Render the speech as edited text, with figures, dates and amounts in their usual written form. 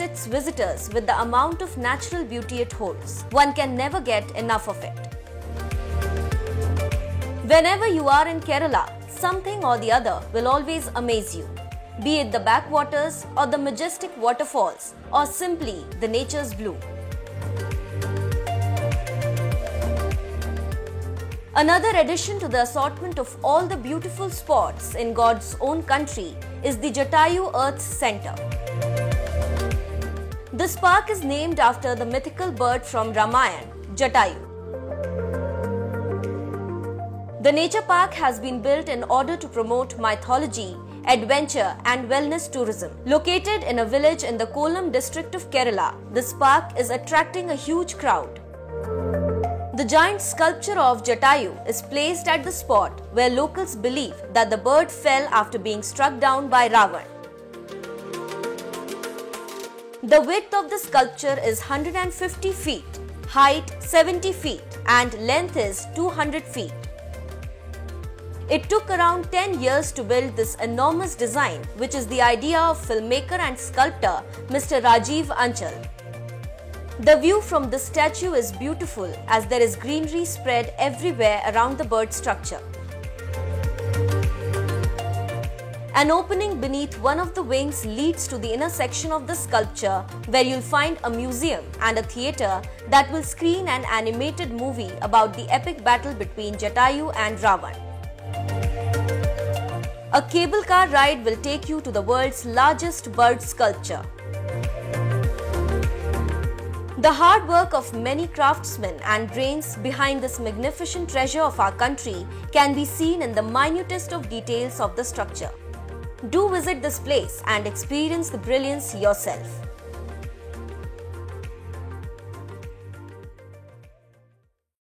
its visitors with the amount of natural beauty it holds. One can never get enough of it. Whenever you are in Kerala, something or the other will always amaze you. Be it the backwaters or the majestic waterfalls or simply the nature's blue. Another addition to the assortment of all the beautiful spots in God's own country is the Jatayu Earth Center. This park is named after the mythical bird from Ramayana, Jatayu. The nature park has been built in order to promote mythology, adventure and wellness tourism. Located in a village in the Kollam district of Kerala, this park is attracting a huge crowd. The giant sculpture of Jatayu is placed at the spot where locals believe that the bird fell after being struck down by Ravan. The width of the sculpture is 150 feet, height 70 feet and length is 200 feet. It took around 10 years to build this enormous design, which is the idea of filmmaker and sculptor Mr. Rajiv Anchal. The view from the statue is beautiful as there is greenery spread everywhere around the bird structure. An opening beneath one of the wings leads to the inner section of the sculpture where you'll find a museum and a theatre that will screen an animated movie about the epic battle between Jatayu and Ravan. A cable car ride will take you to the world's largest bird sculpture. The hard work of many craftsmen and brains behind this magnificent treasure of our country can be seen in the minutest of details of the structure. Do visit this place and experience the brilliance yourself.